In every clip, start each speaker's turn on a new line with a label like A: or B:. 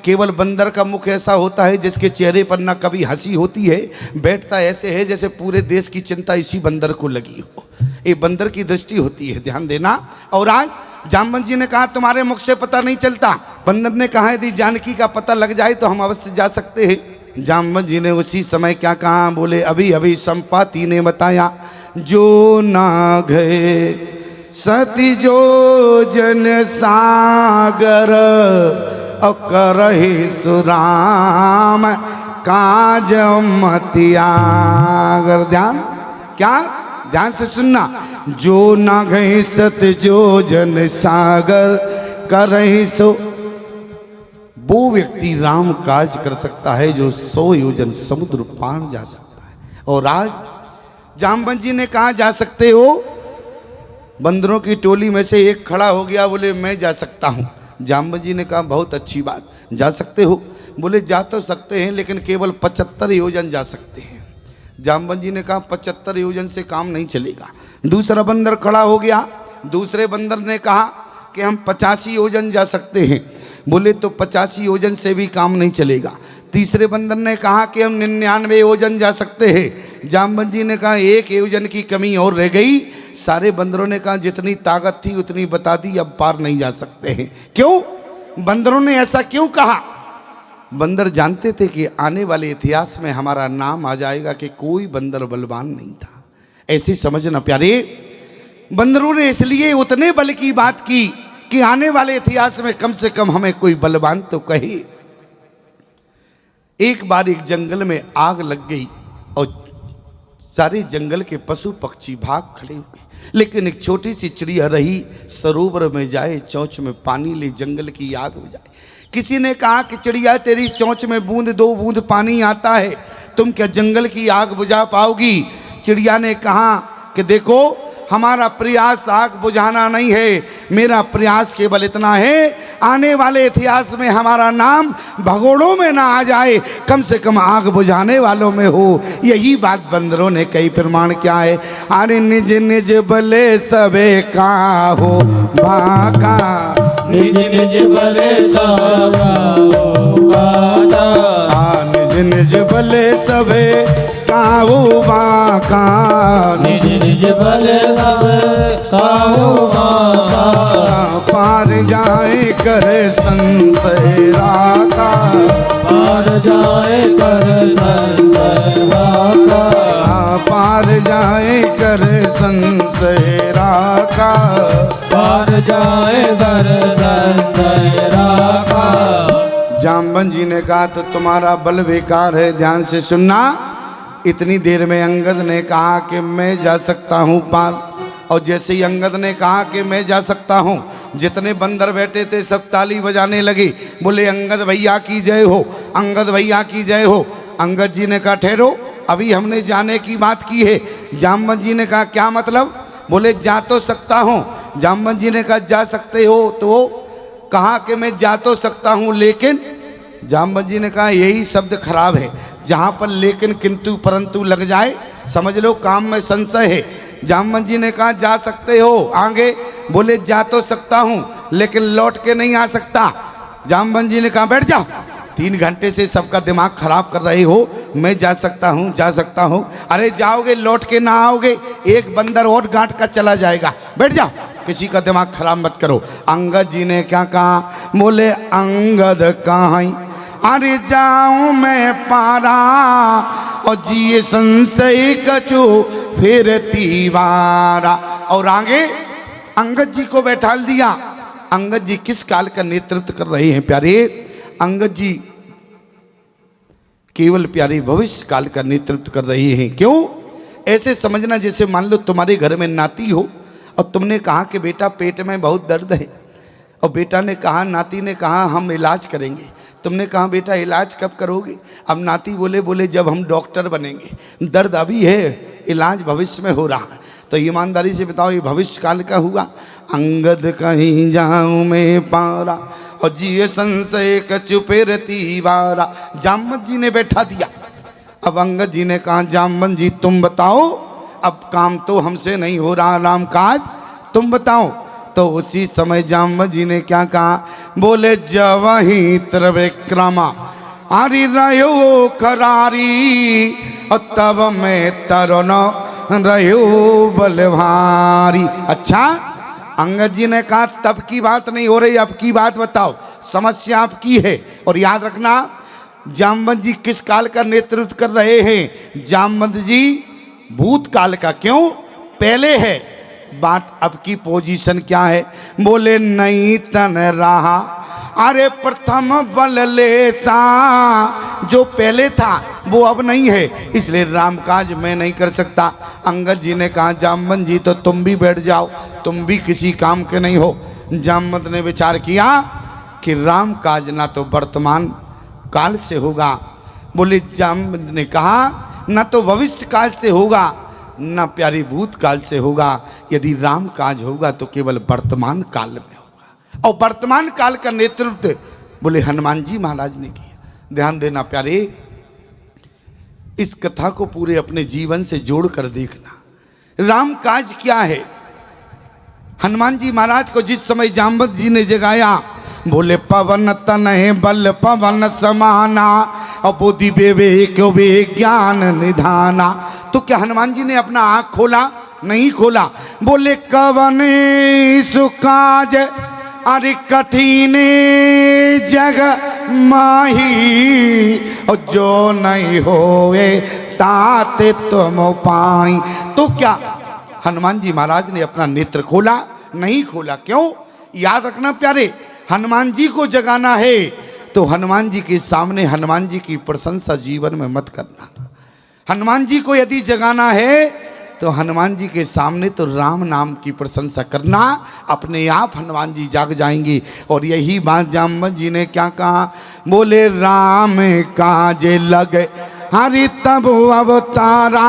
A: केवल बंदर का मुख ऐसा होता है जिसके चेहरे पर ना कभी हंसी होती है, बैठता ऐसे है जैसे पूरे देश की चिंता इसी बंदर को लगी हो। ये बंदर की दृष्टि होती है, ध्यान देना। और आज जामवंत जी ने कहा तुम्हारे मुख से पता नहीं चलता। बंदर ने कहा यदि जानकी का पता लग जाए तो हम अवश्य जा सकते हैं। जामवंत जी ने उसी समय क्या कहा, बोले अभी अभी संपाति ने बताया, जो ना गए सती जो जन सागर और करहि सुराम काज मतियागर। ध्यान, क्या ध्यान से सुनना, जो ना गए सत जो जन सागर करहि सो, वो व्यक्ति राम काज कर सकता है जो 100 योजन समुद्र पार जा सकता है। और आज जामवंत जी ने कहा जा सकते हो। बंदरों की टोली में से एक खड़ा हो गया, बोले मैं जा सकता हूँ। जामवंत जी ने कहा बहुत अच्छी बात, जा सकते हो। बोले जा तो सकते हैं लेकिन केवल 75 योजन जा सकते हैं। जामवंत जी ने कहा 75 योजन से काम नहीं चलेगा। दूसरा बंदर खड़ा हो गया, दूसरे बंदर ने कहा कि हम 85 योजन जा सकते हैं। बोले तो 85 योजन से भी काम नहीं चलेगा। तीसरे बंदर ने कहा कि हम 99 योजन जा सकते हैं। जामवंत जी ने कहा 1 योजन की कमी और रह गई। सारे बंदरों ने कहा जितनी ताकत थी उतनी बता दी, अब पार नहीं जा सकते हैं। क्यों? बंदरों ने ऐसा क्यों कहा? बंदर जानते थे कि आने वाले इतिहास में हमारा नाम आ जाएगा कि कोई बंदर बलवान नहीं था। ऐसी समझना प्यारे, बंदरों ने इसलिए उतने बल की बात की कि आने वाले इतिहास में कम से कम हमें कोई बलवान तो कहे। एक बार एक जंगल में आग लग गई और सारे जंगल के पशु पक्षी भाग खड़े हो गए, लेकिन एक छोटी सी चिड़िया रही, सरोवर में जाए चोंच में पानी ले जंगल की आग बुझाए। किसी ने कहा कि चिड़िया तेरी चोंच में बूंद 2 बूंद पानी आता है, तुम क्या जंगल की आग बुझा पाओगी? चिड़िया ने कहा कि देखो हमारा प्रयास आग बुझाना नहीं है, मेरा प्रयास केवल इतना है आने वाले इतिहास में हमारा नाम भगोड़ों में ना आ जाए, कम से कम आग बुझाने वालों में हो। यही बात बंदरों ने कही। प्रमाण क्या है? अरे निज निज बले सबे का हो भाका,
B: निज निज बले सबे
A: निज निज बले सबे काहू बाका,
B: निज निज बले सबे काहू बाका,
A: पार जाए करे संतरा का,
B: पार जाए कर संतरा का,
A: पार जाए करे संतरा का,
B: पार जाए कर संतरा का।
A: जामवंत जी ने कहा तो तुम्हारा बल बेकार है। ध्यान से सुनना। इतनी देर में अंगद ने कहा कि मैं जा सकता हूँ पार। और जैसे ही अंगद ने कहा कि मैं जा सकता हूँ, जितने बंदर बैठे थे सब ताली बजाने लगे, बोले अंगद भैया की जय हो, अंगद भैया की जय हो। अंगद जी ने कहा ठहरो, अभी हमने जाने की बात की है। जामवंत जी ने कहा क्या मतलब? बोले जा तो सकता हूँ। जामवंत जी ने कहा जा सकते हो तो कहा कि मैं जा तो सकता हूँ लेकिन। जामवंत जी ने कहा यही शब्द खराब है, जहाँ पर लेकिन किंतु परंतु लग जाए समझ लो काम में संशय है। जामवंत जी ने कहा जा सकते हो आगे। बोले जा तो सकता हूँ लेकिन लौट के नहीं आ सकता। जामवंत जी ने कहा बैठ जाओ, 3 घंटे से सबका दिमाग खराब कर रहे हो। मैं जा सकता हूँ, जा सकता हूँ। अरे जाओगे लौट के ना आओगे, एक बंदर और गांठ का चला जाएगा, बैठ जाओ, किसी का दिमाग खराब मत करो। अंगद जी ने क्या कहा? बोले अंगद कहाँ, अरे जाऊं मैं पारा और जिए संशय कचो फिर तीवारा। और आगे अंगद जी को बैठा दिया। अंगद जी किस काल का नेतृत्व कर रहे हैं प्यारे? अंगद जी केवल प्यारे भविष्य काल का नेतृत्व कर रहे हैं। क्यों? ऐसे समझना जैसे मान लो तुम्हारे घर में नाती हो और तुमने कहा कि बेटा पेट में बहुत दर्द है, और बेटा ने कहा, नाती ने कहा हम इलाज करेंगे। तुमने कहा बेटा इलाज कब करोगे? अब नाती बोले जब हम डॉक्टर बनेंगे। दर्द अभी है, इलाज भविष्य में हो रहा है। तो ईमानदारी से बताओ ये भविष्य काल का हुआ। अंगद कहीं जाऊं मैं पारा और जिए संशय कछु फिर तीवारा। जामवंत जी ने बैठा दिया। अब अंगद जी ने कहा जामवंत जी तुम बताओ, अब काम तो हमसे नहीं हो रहा राम काज, तुम बताओ तो उसी समय जामवंत जी ने क्या कहा, बोले जवही त्रिविक्रमा आरी रहो करारी और तब मैं तरुण रहो बलभारी। अच्छा, अंगद जी ने कहा तब की बात नहीं हो रही, अब की बात बताओ, समस्या आपकी है। और याद रखना जामवंत जी किस काल का नेतृत्व कर रहे हैं, जामवंत जी भूतकाल का। क्यों पहले है बात, अब की पोजीशन क्या है, बोले नहीं तन रहा अरे प्रथम बल लेसा, जो पहले था वो अब नहीं है, इसलिए राम काज मैं नहीं कर सकता। अंगद जी ने कहा जामवंत जी तो तुम भी बैठ जाओ, तुम भी किसी काम के नहीं हो। जामवंत ने विचार किया कि राम काज ना तो वर्तमान काल से होगा, बोले जामवंत ने कहा ना तो भविष्य काल से होगा ना प्यारी भूतकाल से होगा, यदि राम काज होगा तो केवल वर्तमान काल में होगा। और वर्तमान काल का नेतृत्व बोले हनुमान जी महाराज ने किया। ध्यान देना प्यारे, इस कथा को पूरे अपने जीवन से जोड़कर देखना। राम काज क्या है, हनुमान जी महाराज को जिस समय जामवंत जी ने जगाया, बोले पवन तनहि बल पवन समाना और बुद्धि विवेक विज्ञान निधाना। तो क्या हनुमान जी ने अपना आँख खोला, नहीं खोला। बोले कवने सुकाज अरे कठिन जग माही और जो नहीं होए ताते तुम पाई। तो क्या हनुमान जी महाराज ने अपना नेत्र खोला, नहीं खोला। क्यों, याद रखना प्यारे, हनुमान जी को जगाना है तो हनुमान जी के सामने हनुमान जी की प्रशंसा जीवन में मत करना। हनुमान जी को यदि जगाना है तो हनुमान जी के सामने तो राम नाम की प्रशंसा करना, अपने आप हनुमान जी जाग जाएंगी। और यही बात जामवंत जी ने क्या कहा, बोले राम काजे लगे हरि तब अवतारा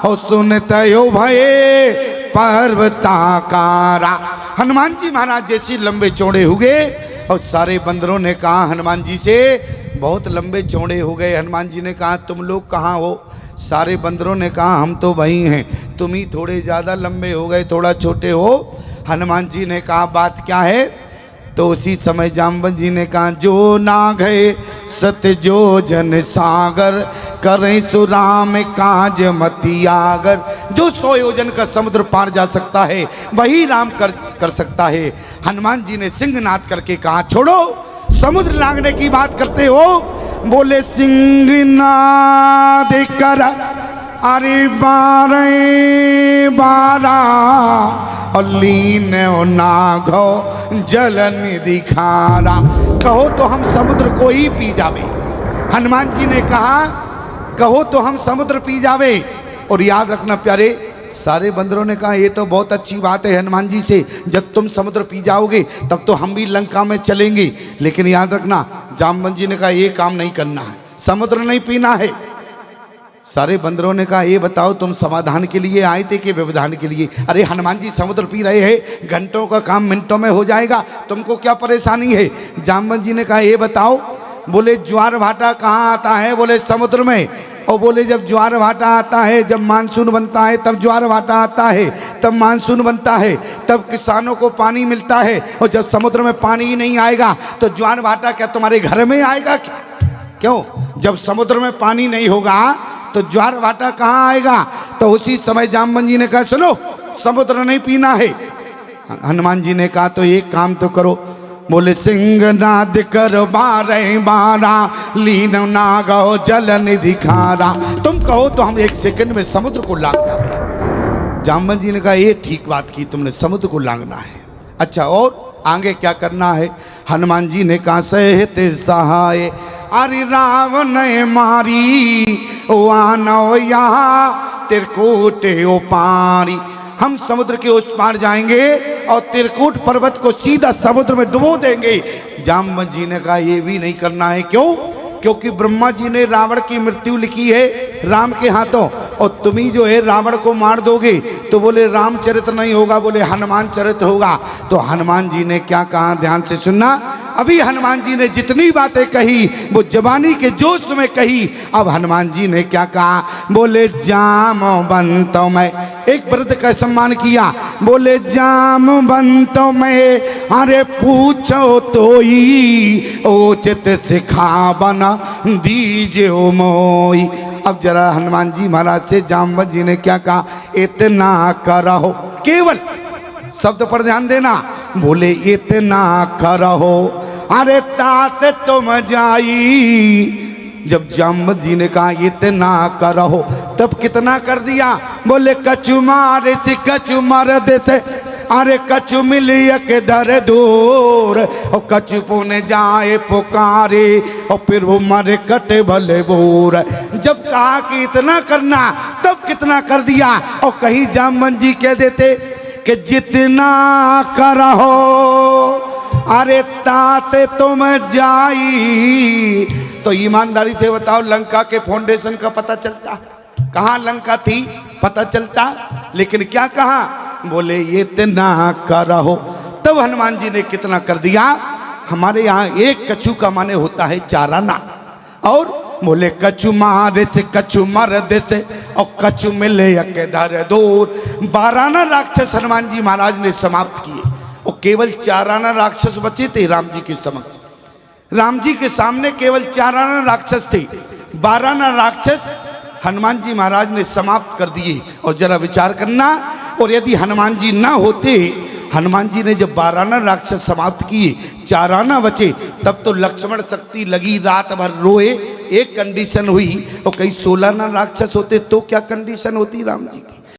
A: और सुनते हो भये पर्वताकारा। हनुमान जी महाराज जैसे लंबे चौड़े हो गए और सारे बंदरों ने कहा हनुमान जी से बहुत लंबे चौड़े हो गए। हनुमान जी ने कहा तुम लोग कहाँ हो, सारे बंदरों ने कहा हम तो वही हैं, तुम ही थोड़े ज़्यादा लंबे हो गए, थोड़ा छोटे हो। हनुमान जी ने कहा बात क्या है, तो उसी समय जामवंत जी ने कहा जो ना गए सत्य जो जन सागर करें सुराम काज मतियागर। जो 100 योजन का समुद्र पार जा सकता है वही राम कर सकता है। हनुमान जी ने सिंहनाद करके कहा छोड़ो, समुद्र लांघने की बात करते हो। बोले सिंहनाद कर अरे 12 और लीन नाघो जल निधि खारा। कहो तो हम समुद्र को ही पी जावे। हनुमान जी ने कहा कहो तो हम समुद्र पी जावे। और याद रखना प्यारे, सारे बंदरों ने कहा ये तो बहुत अच्छी बात है हनुमान जी से, जब तुम समुद्र पी जाओगे तब तो हम भी लंका में चलेंगे। लेकिन याद रखना जामवंत जी ने कहा ये काम नहीं करना है, समुद्र नहीं पीना है। सारे बंदरों ने कहा ये बताओ तुम समाधान के लिए आए थे कि व्यवधान के लिए? अरे हनुमान जी समुद्र पी रहे हैं, घंटों का काम मिनटों में हो जाएगा, तुमको क्या परेशानी है? जामवंत जी ने कहा ये बताओ। बोले ज्वार भाटा कहाँ आता है? बोले समुद्र में। और बोले जब ज्वार भाटा आता है, जब मानसून बनता है तब ज्वार भाटा आता है, तब मानसून बनता है, तब किसानों को पानी मिलता है। और जब समुद्र में पानी ही नहीं आएगा तो ज्वार भाटा क्या तुम्हारे घर में आएगा क्या? क्यों, जब समुद्र में पानी नहीं होगा तो ज्वार भाटा कहाँ आएगा? तो उसी समय जामवंत जी ने कहा सुनो समुद्र नहीं पीना है। हनुमान जी ने कहा तो एक काम तो करो। बोले सिंहनाद कर 12 लीन नागो जल निधि खारा। तुम कहो तो हम 1 सेकंड में समुद्र को लांग जाए। जामवंत जी ने कहा ये ठीक बात की तुमने, समुद्र को लांगना है। अच्छा और आगे क्या करना है? हनुमान जी ने कहा सहते सहाय अरे रावण मारी वानो यहाँ त्रिकूट ओ पारी। हम समुद्र के उस पार जाएंगे और त्रिकूट पर्वत को सीधा समुद्र में डुबो देंगे। जामवंत जी ने कहा ये भी नहीं करना है। क्यों? क्योंकि ब्रह्मा जी ने रावण की मृत्यु लिखी है राम के हाथों, और तुम ही जो है रावण को मार दोगे। तो बोले रामचरित नहीं होगा, बोले हनुमान चरित होगा। तो हनुमान जी ने क्या कहा, ध्यान से सुनना। अभी हनुमान जी ने जितनी बातें कही वो जवानी के जोश में कही। अब हनुमान जी ने क्या कहा, बोले जामवंत मैं एक वृद्ध का सम्मान किया, बोले जामवंत में अरे पूछो तो ही उचित सिखावन दीजिए मोई। अब जरा हनुमान जी महाराज से जामवंत जी ने क्या कहा, इतना करो, केवल शब्द पर ध्यान देना, बोले इतना करो अरे तात तुम जाई। जब जामवंत जी ने कहा इतना करो, तब कितना कर दिया, बोले कछु मारे से कछु मर्द से अरे कछु मिलिए के दर दूर, और कछु पुने जाए पुकारे और फिर वो मरे कटे भले बोर। जब कहा कि इतना करना, तब कितना कर दिया। और कहीं जामवंत जी कह देते कि जितना करो अरे ताते तुम जाई। तो ईमानदारी से बताओ, लंका के फाउंडेशन का पता चलता, कहाँ लंका थी पता चलता, लेकिन क्या कहा, बोले इतना करो। तब हनुमान जी ने कितना कर दिया। हमारे यहाँ एक कछु का माने होता है चाराना, और बोले कछु मारे से कछु मर्द से और कछु मिले के धर दूर। 12 राक्षस हनुमान जी महाराज ने समाप्त किए और केवल 4 राक्षस बचे थे राम जी के समक्ष। राम जी के सामने केवल 4 राक्षस थे, 12 राक्षस हनुमान जी महाराज ने समाप्त कर दिए। और जरा विचार करना, और यदि हनुमान जी ना होते, हनुमान जी ने जब 12 राक्षस समाप्त किए, 4 बचे, तब तो लक्ष्मण शक्ति लगी रात भर रोए। एक कंडीशन हुई, और कई 16 राक्षस होते तो क्या कंडीशन होती राम जी की।